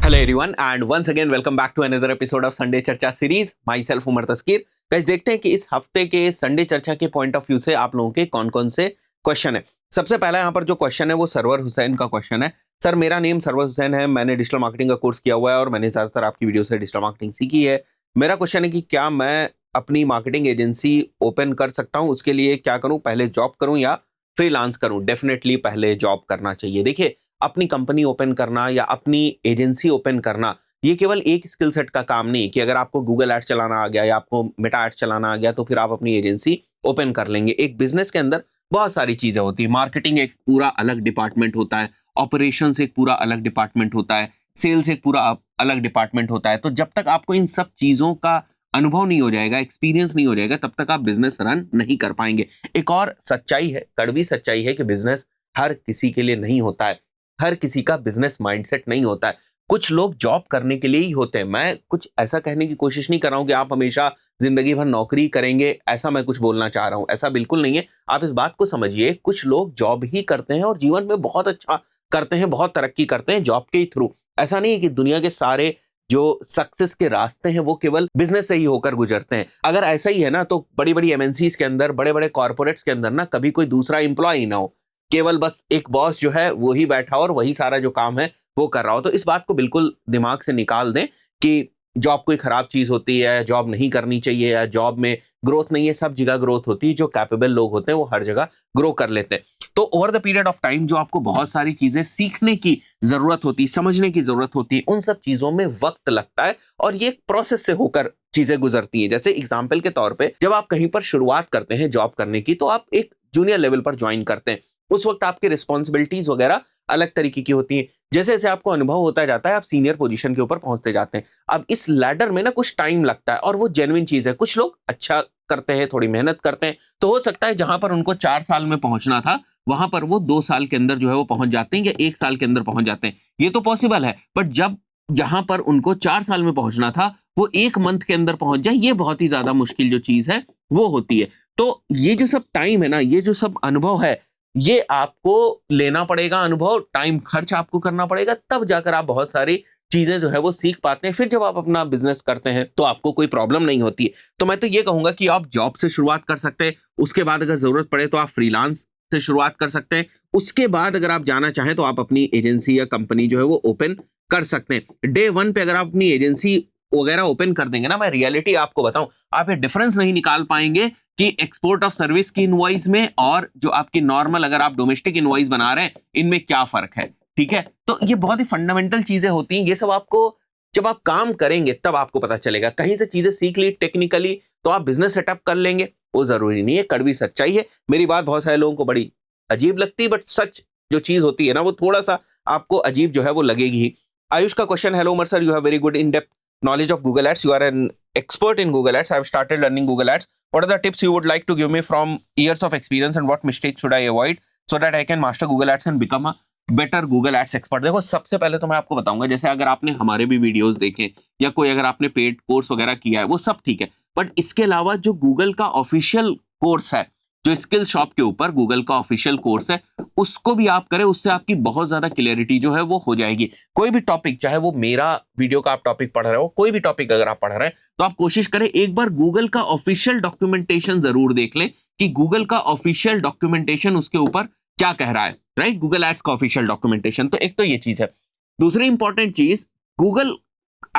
Hello everyone and once again welcome back to another episode of Sunday चर्चा series. Myself Umar Taskeer. Guys देखते हैं कि इस हफ्ते के संडे चर्चा के पॉइंट ऑफ व्यू से आप लोगों के कौन कौन से क्वेश्चन है। सबसे पहला यहाँ पर जो क्वेश्चन है वो सरवर हुसैन का क्वेश्चन है। सर मेरा नेम सरवर हुसैन है, मैंने डिजिटल मार्केटिंग का कोर्स किया हुआ है और मैंने ज्यादातर आपकी वीडियो से डिजिटल मार्केटिंग सीखी है। मेरा क्वेश्चन है कि क्या मैं अपनी मार्केटिंग एजेंसी ओपन कर सकता हूँ, उसके लिए क्या करूँ, पहले जॉब करूँ या फ्रीलांस करूँ? डेफिनेटली पहले जॉब करना चाहिए। देखिए, अपनी कंपनी ओपन करना या अपनी एजेंसी ओपन करना ये केवल एक स्किल सेट का काम नहीं कि अगर आपको गूगल एड्स चलाना आ गया या आपको मेटा एड्स चलाना आ गया तो फिर आप अपनी एजेंसी ओपन कर लेंगे। एक बिजनेस के अंदर बहुत सारी चीजें होती है। मार्केटिंग एक पूरा अलग डिपार्टमेंट होता है, ऑपरेशंस एक पूरा अलग डिपार्टमेंट होता है, सेल्स एक पूरा अलग डिपार्टमेंट होता है। तो जब तक आपको इन सब चीजों का अनुभव नहीं हो जाएगा, एक्सपीरियंस नहीं हो जाएगा, तब तक आप बिजनेस रन नहीं कर पाएंगे। एक और सच्चाई है, कड़वी सच्चाई है कि बिजनेस हर किसी के लिए नहीं होता है, हर किसी का बिजनेस माइंडसेट नहीं होता है। कुछ लोग जॉब करने के लिए ही होते हैं। मैं कुछ ऐसा कहने की कोशिश नहीं कर रहा हूं कि आप हमेशा जिंदगी भर नौकरी करेंगे, ऐसा मैं कुछ बोलना चाह रहा हूं, ऐसा बिल्कुल नहीं है। आप इस बात को समझिए, कुछ लोग जॉब ही करते हैं और जीवन में बहुत अच्छा करते हैं, बहुत तरक्की करते हैं जॉब के ही थ्रू। ऐसा नहीं है कि दुनिया के सारे जो सक्सेस के रास्ते हैं वो केवल बिजनेस से ही होकर गुजरते हैं। अगर ऐसा ही है ना तो बड़ी बड़ी एमएनसीज के अंदर, बड़े बड़े कॉर्पोरेट्स के अंदर ना कभी कोई दूसरा एम्प्लॉय ना हो, केवल बस एक बॉस जो है वो ही बैठा और वही सारा जो काम है वो कर रहा हो। तो इस बात को बिल्कुल दिमाग से निकाल दें कि जॉब कोई खराब चीज होती है, जॉब नहीं करनी चाहिए, या जॉब में ग्रोथ नहीं है। सब जगह ग्रोथ होती है। जो कैपेबल लोग होते हैं वो हर जगह ग्रो कर लेते हैं। तो over the period of time जो आपको बहुत सारी चीजें सीखने की जरूरत होती है, समझने की जरूरत होती है, उन सब चीजों में वक्त लगता है और ये एक प्रोसेस से होकर चीजें गुजरती हैं। जैसे एग्जाम्पल के तौर पर जब आप कहीं पर शुरुआत करते हैं जॉब करने की, तो आप एक जूनियर लेवल पर ज्वाइन करते हैं। उस वक्त आपकी रिस्पॉन्सिबिलिटीज वगैरह अलग तरीके की होती हैं। जैसे जैसे आपको अनुभव होता जाता है आप सीनियर पोजीशन के ऊपर पहुंचते जाते हैं। अब इस लैडर में ना कुछ टाइम लगता है और वो जेन्युइन चीज है। कुछ लोग अच्छा करते हैं, थोड़ी मेहनत करते हैं, तो हो सकता है जहां पर उनको 4 साल में पहुंचना था वहां पर वो 2 साल के अंदर जो है वो पहुंच जाते हैं या 1 साल के अंदर पहुंच जाते हैं। ये तो पॉसिबल है। बट जब जहां पर उनको 4 साल में पहुंचना था वो 1 मंथ के अंदर पहुंच जाए, ये बहुत ही ज्यादा मुश्किल जो चीज है वो होती है। तो ये जो सब टाइम है ना, ये जो सब अनुभव है, ये आपको लेना पड़ेगा। अनुभव, टाइम खर्च आपको करना पड़ेगा, तब जाकर आप बहुत सारी चीजें जो है वो सीख पाते हैं। फिर जब आप अपना बिजनेस करते हैं तो आपको कोई प्रॉब्लम नहीं होती है। तो मैं तो ये कहूंगा कि आप जॉब से शुरुआत कर सकते हैं, उसके बाद अगर जरूरत पड़े तो आप फ्रीलांस से शुरुआत कर सकते हैं, उसके बाद अगर आप जाना चाहें तो आप अपनी एजेंसी या कंपनी जो है वो ओपन कर सकते हैं। डे वन पे अगर आप अपनी एजेंसी वगैरह ओपन कर देंगे ना, मैं रियलिटी आपको बताऊं, आप ये डिफरेंस नहीं निकाल पाएंगे कि एक्सपोर्ट ऑफ सर्विस की इनवॉइस में और जो आपकी नॉर्मल अगर आप डोमेस्टिक इनवॉइस बना रहे हैं इनमें क्या फर्क है। ठीक है, तो ये बहुत ही फंडामेंटल चीजें होती हैं। ये सब आपको जब आप काम करेंगे तब आपको पता चलेगा। कहीं से चीजें सीख ली टेक्निकली तो आप बिजनेस सेटअप कर लेंगे, वो जरूरी नहीं है। कड़वी सच्चाई है। मेरी बात बहुत सारे लोगों को बड़ी अजीब लगती है, बट सच जो चीज होती है ना वो थोड़ा सा आपको अजीब जो है वो लगेगी ही। आयुष का question, hello Umar sir, you have very good in depth knowledge of Google Ads. You are an expert in Google Ads. I have started learning Google Ads. What are the tips you would like to give me from years of experience, and what mistakes should I avoid so that I can master Google Ads and become a better Google Ads expert? देखो, सबसे पहले तो मैं आपको बताऊंगा, जैसे अगर आपने हमारे भी वीडियोस देखे या कोई अगर आपने पेड कोर्स वगैरह किया है वो सब ठीक है, बट इसके अलावा जो गूगल का ऑफिशियल कोर्स है, जो स्किल शॉप के ऊपर गूगल का ऑफिशियल कोर्स है, उसको भी आप करें। उससे आपकी बहुत ज्यादा क्लियरिटी जो है वो हो जाएगी। कोई भी टॉपिक, चाहे वो मेरा वीडियो का आप टॉपिक पढ़ रहे हो, कोई भी टॉपिक अगर आप पढ़ रहे हैं तो आप कोशिश करें एक बार गूगल का ऑफिशियल डॉक्यूमेंटेशन जरूर देख लें कि गूगल का ऑफिशियल डॉक्यूमेंटेशन उसके ऊपर क्या कह रहा है। राइट, गूगल एड्स का ऑफिशियल डॉक्यूमेंटेशन। तो एक तो ये चीज है। दूसरी इंपॉर्टेंट चीज, गूगल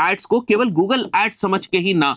एड्स को केवल गूगल एड्स समझ के ही ना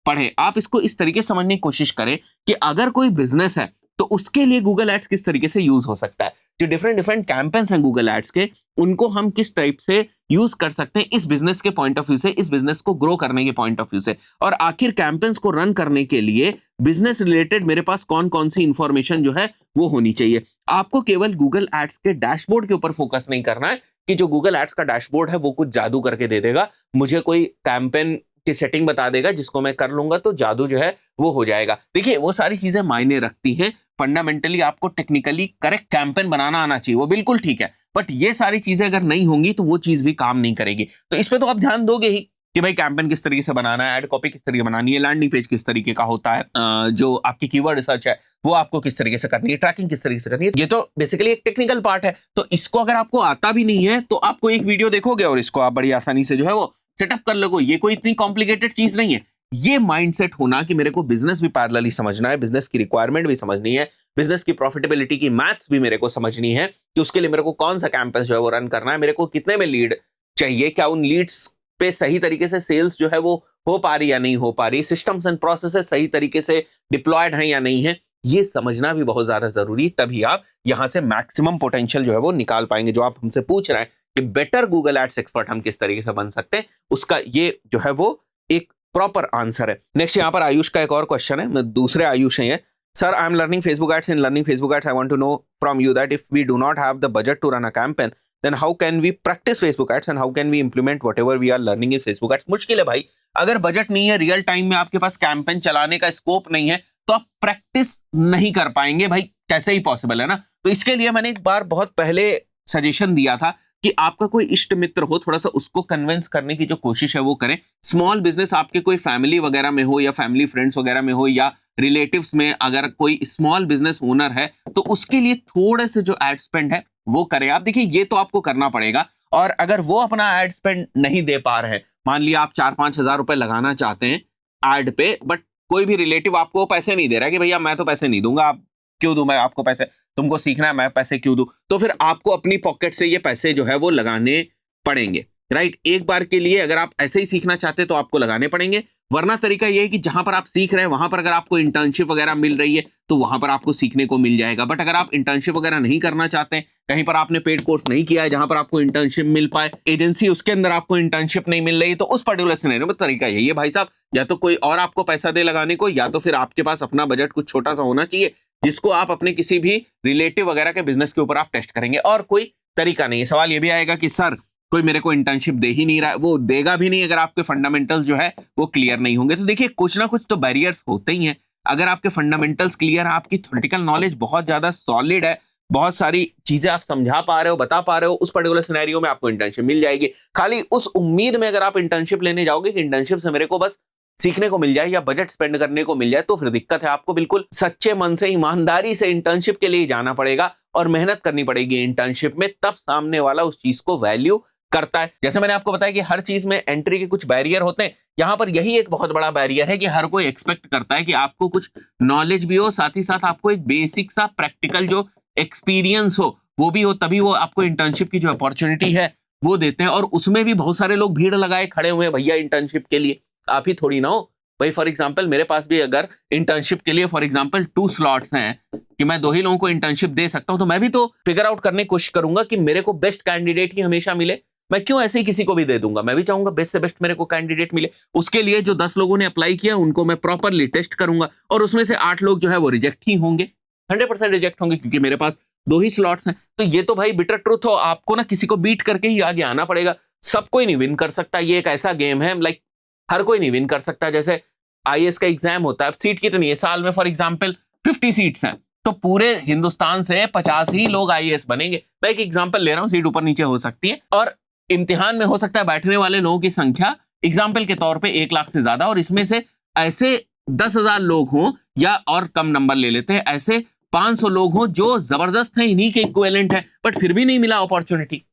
पढ़े। आप इसको इस तरीके से समझने की कोशिश करें कि अगर कोई बिजनेस है तो उसके लिए गूगल एड्स किस तरीके से यूज हो सकता है। जो डिफरेंट डिफरेंट कैंपेन्स हैं गूगल एड्स के, उनको हम किस टाइप से यूज कर सकते हैं इस बिजनेस के पॉइंट ऑफ व्यू से, इस बिजनेस को ग्रो करने के पॉइंट ऑफ व्यू से। और आखिर कैंपेन्स को रन करने के लिए बिजनेस रिलेटेड मेरे पास कौन कौन सी इंफॉर्मेशन जो है वो होनी चाहिए। आपको केवल गूगल एड्स के डैशबोर्ड के ऊपर फोकस नहीं करना है कि जो गूगल एड्स का डैशबोर्ड है वो कुछ जादू करके दे देगा, मुझे कोई कैंपेन की सेटिंग बता देगा जिसको मैं कर लूंगा तो जादू जो है वो हो जाएगा। देखिए, वो सारी चीजें मायने रखती हैं। फंडामेंटली आपको टेक्निकली करेक्ट कैंपेन बनाना आना चाहिए, वो बिल्कुल ठीक है, बट ये सारी चीजें अगर नहीं होंगी तो वो चीज भी काम नहीं करेगी। तो इस पे तो आप ध्यान दोगे ही। कि भाई कैंपेन किस तरीके से बनाना है, एड कॉपी किस तरीके बनानी है, लैंडिंग पेज किस तरीके का होता है, जो आपकी कीवर्ड रिसर्च है वो आपको किस तरीके से करनी है, ट्रैकिंग किस तरीके से करनी है। ये तो बेसिकली एक टेक्निकल पार्ट है। तो इसको अगर आपको आता भी नहीं है तो आपको एक वीडियो देखोगे और इसको आप बड़ी आसानी से जो है वो सेटअप कर लोगे। ये कोई इतनी कॉम्प्लिकेटेड चीज नहीं है। ये माइंडसेट होना कि मेरे को बिजनेस भी पैरेलली समझना है, बिजनेस की रिक्वायरमेंट भी समझनी है, बिजनेस की प्रॉफिटेबिलिटी की मैथ्स भी मेरे को समझनी है कि उसके लिए मेरे को कौन सा कैंपस जो है वो रन करना है, मेरे को कितने में लीड चाहिए, क्या उन लीड्स पे सही तरीके से सेल्स जो है वो हो पा रही या नहीं हो पा रही, सिस्टम्स एंड प्रोसेसेस सही तरीके से डिप्लॉयड हैं या नहीं है, ये समझना भी बहुत ज्यादा जरूरी। तभी आप यहां से मैक्सिमम पोटेंशियल जो है वो निकाल पाएंगे। जो आप हमसे पूछ रहे हैं कि बेटर गूगल एड्स एक्सपर्ट हम किस तरीके से बन सकते हैं, उसका ये जो है वो एक प्रॉपर आंसर है। नेक्स्ट यहाँ पर आयुष का एक और क्वेश्चन है, दूसरे आयुष है ये। Sir, I am learning Facebook ads. In learning Facebook ads I want to know from you that if we do not have the budget to run a campaign then how can we practice Facebook ads and how can we implement whatever we are learning in Facebook ads. मुश्किल है भाई, अगर budget नहीं है, real time में आपके पास campaign चलाने का स्कोप नहीं है, तो आप प्रैक्टिस नहीं कर पाएंगे भाई, कैसे ही पॉसिबल है ना। तो इसके लिए मैंने एक बार बहुत पहले सजेशन दिया था कि आपका कोई इष्ट मित्र हो, थोड़ा सा उसको कन्विंस करने की जो कोशिश है वो करें। स्मॉल बिजनेस आपके कोई फैमिली वगैरह में हो या फैमिली फ्रेंड्स वगैरह में हो या रिलेटिव्स में अगर कोई स्मॉल बिजनेस ओनर है तो उसके लिए थोड़े से जो एड स्पेंड है वो करें आप। देखिए, ये तो आपको करना पड़ेगा। और अगर वो अपना एड स्पेंड नहीं दे पा रहे हैं, मान लिया आप 4-5 हजार रुपए लगाना चाहते हैं एड पे, बट कोई भी रिलेटिव आपको पैसे नहीं दे रहा है कि भैया मैं तो पैसे नहीं दूंगा, आप क्यों दूं मैं आपको पैसे, तुमको सीखना है मैं पैसे क्यों दूं, तो फिर आपको अपनी पॉकेट से ये पैसे जो है वो लगाने पड़ेंगे, राइट। एक बार के लिए अगर आप ऐसे ही सीखना चाहते हैं तो आपको लगाने पड़ेंगे, वरना तरीका ये है कि जहां पर आप सीख रहे हैं वहां पर अगर आपको इंटर्नशिप वगैरह मिल रही है तो वहां पर आपको सीखने को मिल जाएगा। बट अगर आप इंटर्नशिप वगैरह नहीं करना चाहते हैं, कहीं पर आपने पेड कोर्स नहीं किया है जहां पर आपको इंटर्नशिप मिल पाए, एजेंसी उसके अंदर आपको इंटर्नशिप नहीं मिल रही है, तो उस पर्टिकुलर सिनेरियो में तरीका यही है भाई साहब, या तो कोई और आपको पैसा दे लगाने को, या तो फिर आपके पास अपना बजट कुछ छोटा सा होना चाहिए जिसको आप अपने किसी भी रिलेटिव वगैरह के बिजनेस के ऊपर आप टेस्ट करेंगे, और कोई तरीका नहीं है। सवाल ये भी आएगा कि सर कोई मेरे को इंटर्नशिप दे ही नहीं रहा है, वो देगा भी नहीं अगर आपके फंडामेंटल्स जो है वो क्लियर नहीं होंगे। तो देखिए, कुछ ना कुछ तो बैरियर्स होते ही हैं। अगर आपके फंडामेंटल्स क्लियर है, आपकी थ्योरेटिकल नॉलेज बहुत ज्यादा सॉलिड है, बहुत सारी चीजें आप समझा पा रहे हो, बता पा रहे हो, उस पर्टिकुलर सिनेरियो में आपको इंटर्नशिप मिल जाएगी। खाली उस उम्मीद में अगर आप इंटर्नशिप लेने जाओगे कि इंटर्नशिप से मेरे को बस सीखने को मिल जाए या बजट स्पेंड करने को मिल जाए, तो फिर दिक्कत है। आपको बिल्कुल सच्चे मन से, ईमानदारी से इंटर्नशिप के लिए जाना पड़ेगा और मेहनत करनी पड़ेगी इंटर्नशिप में, तब सामने वाला उस चीज को वैल्यू करता है। जैसे मैंने आपको बताया कि हर चीज में एंट्री के कुछ बैरियर होते हैं, यहां पर यही एक बहुत बड़ा बैरियर है कि हर कोई एक्सपेक्ट करता है कि आपको कुछ नॉलेज भी हो, साथ ही साथ आपको एक बेसिक सा प्रैक्टिकल जो एक्सपीरियंस हो वो भी हो, तभी वो आपको इंटर्नशिप की जो अपॉर्चुनिटी है वो देते हैं। और उसमें भी बहुत सारे लोग भीड़ लगाए खड़े हुए हैं भैया इंटर्नशिप के लिए, आप ही थोड़ी ना हो भाई। फॉर एग्जाम्पल मेरे पास भी अगर इंटर्नशिप के लिए फॉर एग्जाम्पल 2 स्लॉट्स हैं कि मैं 2 ही लोगों को इंटर्नशिप दे सकता हूं, तो मैं भी तो फिगर आउट करने की कोशिश करूंगा कि मेरे को बेस्ट कैंडिडेट ही हमेशा मिले। मैं क्यों ऐसे ही किसी को भी दे दूंगा, मैं भी चाहूंगा बेस्ट से बेस्ट मेरे को कैंडिडेट मिले। उसके लिए जो 10 लोगों ने अप्लाई किया उनको मैं प्रॉपरली टेस्ट करूंगा, और उसमें से 8 लोग जो है वो रिजेक्ट ही होंगे, 100% रिजेक्ट होंगे, क्योंकि मेरे पास 2 ही स्लॉट्स हैं। तो ये तो भाई बिटर ट्रूथ हो, आपको ना किसी को बीट करके ही आगे आना पड़ेगा। सब कोई नहीं विन कर सकता, ये एक ऐसा गेम है, लाइक हर कोई नहीं विन कर सकता। जैसे आईएएस का एग्जाम होता है, अब सीट कितनी है साल में, फॉर एग्जाम्पल 50 सीट्स हैं, तो पूरे हिंदुस्तान से 50 ही लोग आईएएस बनेंगे। मैं एक एग्जाम्पल ले रहा हूं, सीट ऊपर नीचे हो सकती है, और इम्तिहान में हो सकता है बैठने वाले लोगों की संख्या एग्जाम्पल के तौर पे 1 लाख से ज्यादा, और इसमें से ऐसे 10,000 लोग हों, या और कम नंबर ले लेते हैं, ऐसे 500 लोग हों जो जबरदस्त हैं, इन्हीं के इक्विवेलेंट है, बट फिर भी नहीं मिला अपॉर्चुनिटी।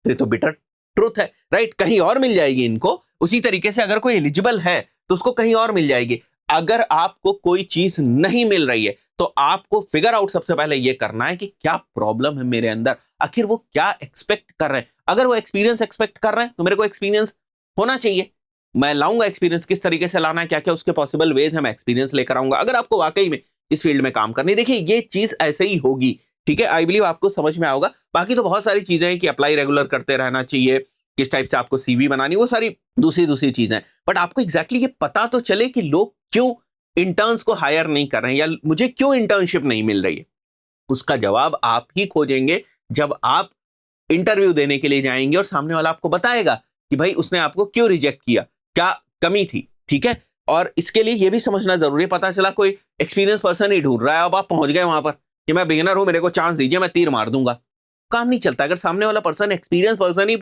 ये तो बिटर ट्रूथ है, राइट। कहीं और मिल जाएगी इनको। उसी तरीके से अगर कोई एलिजिबल है तो उसको कहीं और मिल जाएगी। अगर आपको कोई चीज नहीं मिल रही है तो आपको फिगर आउट सबसे पहले ये करना है कि क्या प्रॉब्लम है मेरे अंदर, आखिर वो क्या एक्सपेक्ट कर रहे हैं। अगर वो एक्सपीरियंस एक्सपेक्ट कर रहे हैं तो मेरे को एक्सपीरियंस होना चाहिए, मैं लाऊंगा एक्सपीरियंस, किस तरीके से लाना है, क्या क्या उसके पॉसिबल वेज है, मैं एक्सपीरियंस लेकर आऊंगा। अगर आपको वाकई में इस फील्ड में काम करनी, देखिए ये चीज ऐसे ही होगी, ठीक है। आई बिलीव आपको समझ में आएगा। बाकी तो बहुत सारी चीजें हैं कि अप्लाई रेगुलर करते रहना चाहिए, किस टाइप से आपको सीवी बनानी, वो सारी दूसरी चीजें, बट आपको एग्जैक्टली ये पता तो चले कि लोग क्यों इंटर्न्स को हायर नहीं कर रहे हैं, या मुझे क्यों इंटर्नशिप नहीं मिल रही है। उसका जवाब आप ही खोजेंगे जब आप इंटरव्यू देने के लिए जाएंगे और सामने वाला आपको बताएगा कि भाई उसने आपको क्यों रिजेक्ट किया, क्या कमी थी, ठीक है। और इसके लिए यह भी समझना जरूरी है, पता चला कोई एक्सपीरियंस पर्सन ही ढूंढ रहा है, अब आप पहुंच गए वहां पर कि मैं बिगिनर हूं, मेरे को चांस दीजिए, मैं तीर मार दूंगा, काम नहीं चलता। अगर सामने वाला पर्सन एक्सपीरियंस पर्सन ही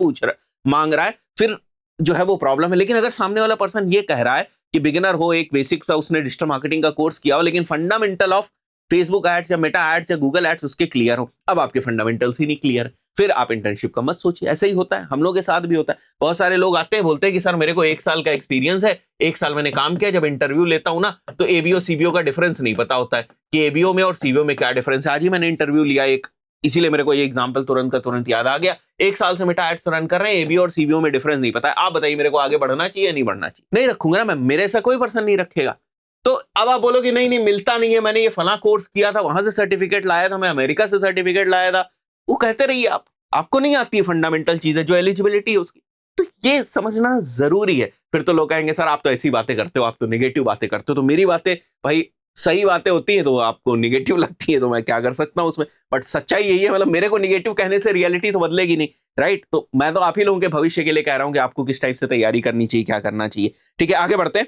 मांग रहा है, फिर जो है वो प्रॉब्लम है। लेकिन अगर सामने वाला पर्सन ये कह रहा है कि बिगिनर हो, एक बेसिक सा उसने डिजिटल मार्केटिंग का कोर्स किया हो, लेकिन फंडामेंटल ऑफ फेसबुक एड्स या मेटा एड्स या गूगल एड्स उसके क्लियर हो, अब आपके फंडामेंटल्स ही नहीं क्लियर, फिर आप इंटर्नशिप का मत सोचिए। ऐसे ही होता है, हम लोग के साथ भी होता है। बहुत सारे लोग आते हैं, बोलते हैं कि सर मेरे को 1 साल का एक्सपीरियंस है, 1 साल मैंने काम किया, जब इंटरव्यू लेता हूं ना तो एबीओ सीबीओ का डिफरेंस नहीं पता होता है कि एबीओ में और सीबीओ में क्या डिफरेंस है। आज ही मैंने इंटरव्यू लिया एक, इसीलिए मेरे को ये एग्जांपल तुरंत का तुरंत याद आ गया। 1 साल से मेटा एड्स रन कर रहे हैं, एबीओ और सीबीओ में डिफरेंस नहीं पता है। आप बताइए मेरे को आगे बढ़ना चाहिए या नहीं बढ़ना चाहिए? नहीं रखूंगा ना मैं, मेरे से कोई पर्सन नहीं रखेगा। तो अब आप बोलोगे नहीं नहीं मिलता नहीं है, मैंने ये फला कोर्स किया था, वहां से सर्टिफिकेट लाया था, मैं अमेरिका से सर्टिफिकेट लाया था, वो कहते रहिए आप, आपको नहीं आती है फंडामेंटल चीजें जो एलिजिबिलिटी है उसकी। तो ये समझना जरूरी है। फिर तो लोग कहेंगे सर आप तो ऐसी बातें करते हो, आप तो नेगेटिव बातें करते हो। तो मेरी बातें भाई सही बातें होती हैं तो आपको निगेटिव लगती है, तो मैं क्या कर सकता हूं उसमें। बट सच्चाई यही है, मतलब मेरे को निगेटिव कहने से रियलिटी तो बदलेगी नहीं, राइट। तो मैं तो आप ही लोगों के भविष्य के लिए कह रहा हूं कि आपको किस टाइप से तैयारी करनी चाहिए, क्या करना चाहिए। ठीक है, आगे बढ़ते हैं।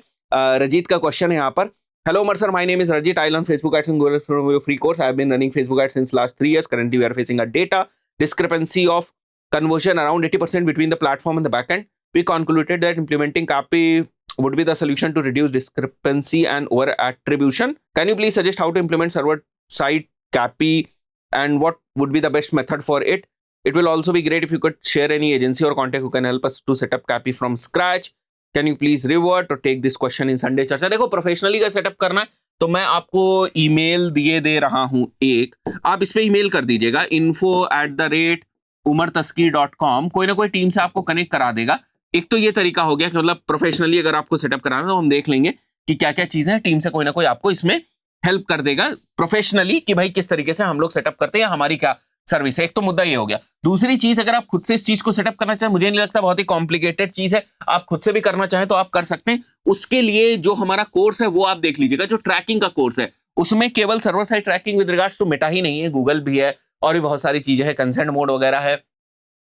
रजीत का क्वेश्चन है यहाँ पर। Hello, Umar sir. My name is Rajit. I learn Facebook ads and Google from your free course. I have been running Facebook ads since last 3 years. Currently, we are facing a data discrepancy of conversion around 80% between the platform and the backend. We concluded that implementing CAPI would be the solution to reduce discrepancy and over attribution. Can you please suggest how to implement server-side CAPI and what would be the best method for it? It will also be great if you could share any agency or contact who can help us to set up CAPI from scratch. Can you please revert और take this question in Sunday चर्चा। देखो professionally का setup करना है तो मैं आपको email दिए दे रहा हूं एक, आप इस पे ईमेल कर दीजिएगा info@umartaski.com। कोई ना कोई टीम से आपको कनेक्ट करा देगा। एक तो ये तरीका हो गया कि मतलब प्रोफेशनली अगर आपको सेटअप कराना तो हम देख लेंगे कि क्या क्या चीजें हैं, टीम से कोई ना कोई आपको इसमें हेल्प कर देगा प्रोफेशनली कि भाई किस तरीके से हम लोग सेटअप करते हैं, हमारी क्या सर्विस है। एक तो मुद्दा ये हो गया। दूसरी चीज, अगर आप खुद से इस चीज को सेटअप करना चाहें, मुझे नहीं लगता बहुत ही कॉम्प्लिकेटेड चीज है, आप खुद से भी करना चाहें तो आप कर सकते हैं। उसके लिए जो हमारा कोर्स है वो आप देख लीजिएगा, जो ट्रैकिंग का कोर्स है उसमें केवल server side tracking with regards to Meta ही नहीं है, गूगल भी है और भी बहुत सारी चीजें हैं, कंसेंट मोड वगैरह है,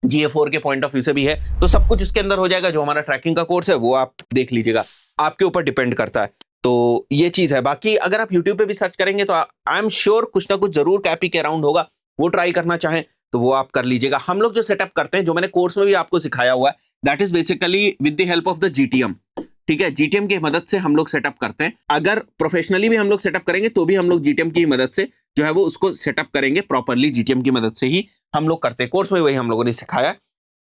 GA4 के पॉइंट ऑफ व्यू से भी है, तो सब कुछ उसके अंदर हो जाएगा। जो हमारा ट्रैकिंग का कोर्स है वो आप देख लीजिएगा, आपके ऊपर डिपेंड करता है। तो ये चीज है। बाकी अगर आप यूट्यूब पे भी सर्च करेंगे तो आई एम श्योर कुछ ना कुछ जरूर कैपी के अराउंड होगा, वो ट्राई करना चाहें तो वो आप कर लीजिएगा। हम लोग जो सेटअप करते हैं, जो मैंने कोर्स में भी आपको सिखाया हुआ है, that is basically with the help of the GTM। ठीक है, GTM की मदद से हम लोग सेटअप करते हैं। अगर प्रोफेशनली भी हम लोग सेटअप करेंगे तो भी हम लोग GTM की मदद से जो है वो उसको सेटअप करेंगे प्रॉपरली, GTM की मदद से ही हम लोग करते हैं। कोर्स में वही हम लोगों ने सिखाया।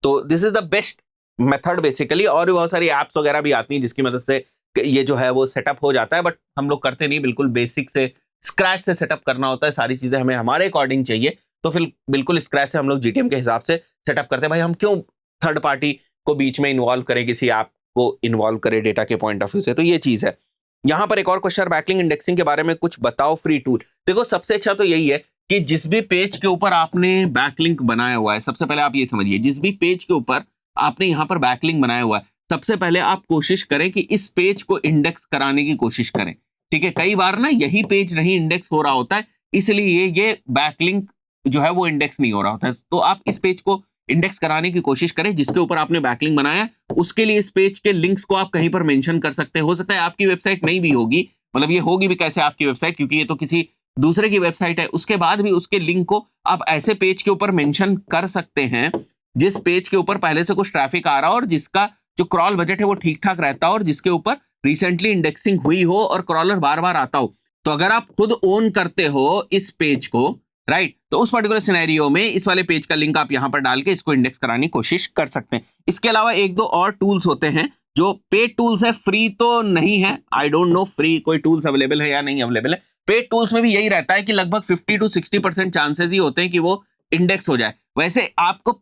तो this is the best method basically. और भी बहुत सारी एप्स वगैरह भी आती हैं जिसकी मदद से ये जो है वो सेटअप हो जाता है, बट हम लोग करते नहीं, बिल्कुल बेसिक से स्क्रैच से सेटअप करना होता है। सारी चीजें हमें हमारे अकॉर्डिंग चाहिए, तो फिर बिल्कुल स्क्रैच से हम लोग GTM के हिसाब से सेटअप करते हैं। भाई हम क्यों थर्ड पार्टी को बीच में इन्वॉल्व करें, किसी ऐप को इन्वॉल्व करें डेटा के पॉइंट ऑफ व्यू से। तो ये चीज है। यहां पर एक और क्वेश्चन, बैकलिंक इंडेक्सिंग के बारे में कुछ बताओ, फ्री टूल। देखो सबसे अच्छा तो यही है कि जिस भी पेज के ऊपर आपने बैकलिंक बनाया हुआ है, सबसे पहले आप ये समझिए, जिस भी पेज के ऊपर आपने यहां पर बैकलिंक बनाया हुआ है, सबसे पहले आप कोशिश करें कि इस पेज को इंडेक्स कराने की कोशिश करें। ठीक है, कई बार ना यही पेज नहीं इंडेक्स हो रहा होता है, इसलिए ये बैकलिंक जो है वो इंडेक्स नहीं हो रहा होता है। तो आप इस पेज को इंडेक्स कराने की कोशिश करें जिसके ऊपर आपने बैकलिंक बनाया। उसके लिए इस पेज के लिंक्स को आप कहीं पर मेंशन कर सकते हैं। हो सकता है आपकी वेबसाइट नहीं भी होगी, मतलब ये होगी भी कैसे आपकी वेबसाइट, क्योंकि ये तो किसी दूसरे की वेबसाइट है। उसके बाद भी उसके लिंक को आप ऐसे पेज के ऊपर मेंशन कर सकते हैं जिस पेज के ऊपर पहले से कुछ ट्रैफिक आ रहा हो और जिसका जो क्रॉल बजट है वो ठीक ठाक रहता हो और जिसके ऊपर रिसेंटली इंडेक्सिंग हुई हो और क्रॉलर बार बार आता हो। तो अगर आप खुद ओन करते हो इस पेज को, राइट, तो उस पर्टिकुलर सिनेरियो में इस वाले पेज का लिंक आप यहां पर डाल के इसको इंडेक्स कराने की कोशिश कर सकते हैं। इसके अलावा एक दो और टूल्स होते हैं जो पेड टूल्स है, फ्री तो नहीं है। आई डोंट नो फ्री कोई टूल्स अवेलेबल है या नहीं अवेलेबल है। पेड टूल्स में भी यही रहता है कि लगभग 50 to 60% चांसेस ही होते हैं कि वो इंडेक्स हो जाए। वैसे आपको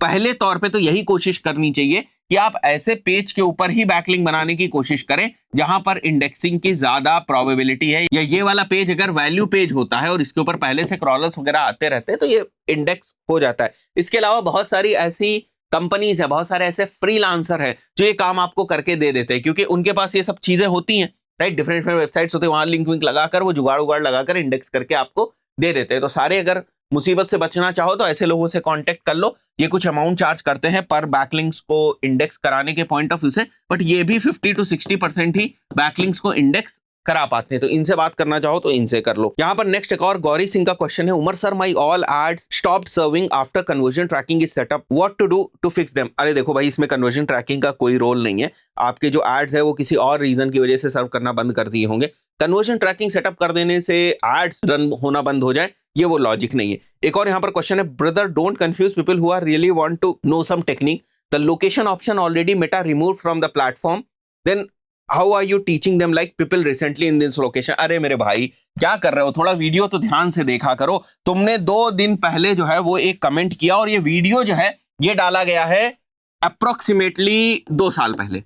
पहले तौर पे तो यही कोशिश करनी चाहिए कि आप ऐसे पेज के ऊपर ही बैकलिंक बनाने की कोशिश करें जहां पर इंडेक्सिंग की ज्यादा प्रोबेबिलिटी है, या ये वाला पेज अगर वैल्यू पेज होता है और इसके ऊपर पहले से क्रॉलर्स वगैरह आते रहते हैं तो ये इंडेक्स हो जाता है। इसके अलावा बहुत सारी ऐसी कंपनीज है, बहुत सारे ऐसे फ्रीलांसर है जो ये काम आपको करके दे देते हैं, क्योंकि उनके पास ये सब चीजें होती हैं, राइट। डिफरेंट वेबसाइट्स होते हैं, वहां लिंक विंक लगाकर वो जुगाड़ उगाड़ लगाकर इंडेक्स करके आपको दे देते हैं। तो सारे अगर मुसीबत से बचना चाहो तो ऐसे लोगों से कांटेक्ट कर लो। ये कुछ अमाउंट चार्ज करते हैं पर बैकलिंक्स को इंडेक्स कराने के पॉइंट ऑफ व्यू से, बट ये भी 50 to 60% ही बैकलिंक्स को इंडेक्स करा पाते हैं। तो इनसे बात करना चाहो तो इनसे कर लो। यहाँ पर नेक्स्ट एक और गौरी सिंह का क्वेश्चन है, Umar sir my all ads stopped serving after conversion tracking is setup, what to do to fix them. अरे देखो भाई, इसमें कन्वर्जन ट्रैकिंग का कोई रोल नहीं है। आपके जो एड्स है वो किसी और रीजन की वजह से सर्व करना बंद कर दिए होंगे। कन्वर्जन ट्रैकिंग सेटअप कर देने से एड्स रन होना बंद हो जाए, ये वो लॉजिक नहीं है। एक और यहाँ पर क्वेश्चन है, brother don't confuse people who are really want to know some technique, the location option already Meta remove from the platform, then how are you teaching them like people recently in this location. अरे मेरे भाई, क्या कर रहे हो, थोड़ा video तो ध्यान से देखा करो। तुमने 2 दिन पहले जो है वो एक कमेंट किया, और ये वीडियो जो है ये डाला गया है अप्रोक्सीमेटली 2 साल पहले।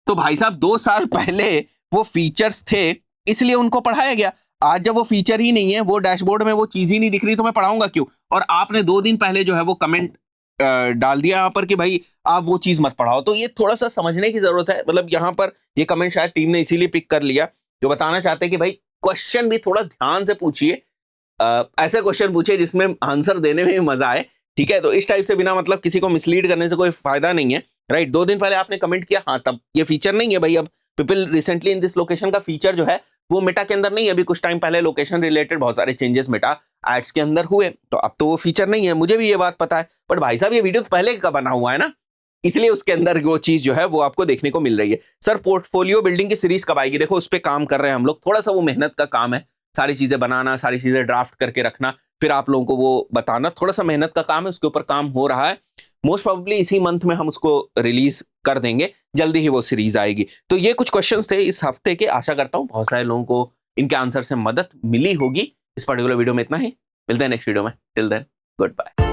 तो भाई साहब 2 साल पहले वो फीचर्स थे, इसलिए उनको पढ़ाया गया। आज जब वो फीचर ही नहीं है, वो डैशबोर्ड में वो चीज ही नहीं दिख रही, तो मैं पढ़ाऊंगा क्यों। और आपने 2 दिन पहले जो है वो कमेंट डाल दिया यहाँ पर कि भाई आप वो चीज मत पढ़ाओ। तो ये थोड़ा सा समझने की जरूरत है। मतलब यहाँ पर ये कमेंट शायद टीम ने इसीलिए पिक कर लिया, जो बताना चाहते हैं कि भाई क्वेश्चन भी थोड़ा ध्यान से पूछिए, ऐसे क्वेश्चन पूछिए जिसमें आंसर देने में भी मजा आए, ठीक है। तो इस टाइप से बिना मतलब किसी को मिसलीड करने से कोई फायदा नहीं है, राइट। 2 दिन पहले आपने कमेंट किया, हाँ तब ये फीचर नहीं है भाई। अब people recently in this location का फीचर जो है वो मेटा के अंदर नहीं है। अभी कुछ टाइम पहले लोकेशन रिलेटेड बहुत सारे चेंजेस मेटा एड्स के अंदर हुए, तो अब तो वो फीचर नहीं है, मुझे भी ये बात पता है। बट भाई साहब ये वीडियो तो पहले का बना हुआ है ना, इसलिए उसके अंदर वो चीज जो है वो आपको देखने को मिल रही है। सर पोर्टफोलियो बिल्डिंग की सीरीज कब आएगी? देखो उस पर काम कर रहे हैं हम लोग, थोड़ा सा वो मेहनत का काम है, सारी चीजें बनाना, सारी चीजें ड्राफ्ट करके रखना, फिर आप लोगों को वो बताना, थोड़ा सा मेहनत का काम है, उसके ऊपर काम हो रहा है। मोस्ट प्रोबेबली इसी मंथ में हम उसको रिलीज कर देंगे, जल्दी ही वो सीरीज आएगी। तो ये कुछ क्वेश्चंस थे इस हफ्ते के। आशा करता हूँ बहुत सारे लोगों को इनके आंसर से मदद मिली होगी। इस पर्टिकुलर वीडियो में इतना ही, मिलते हैं नेक्स्ट वीडियो में। Till then good bye.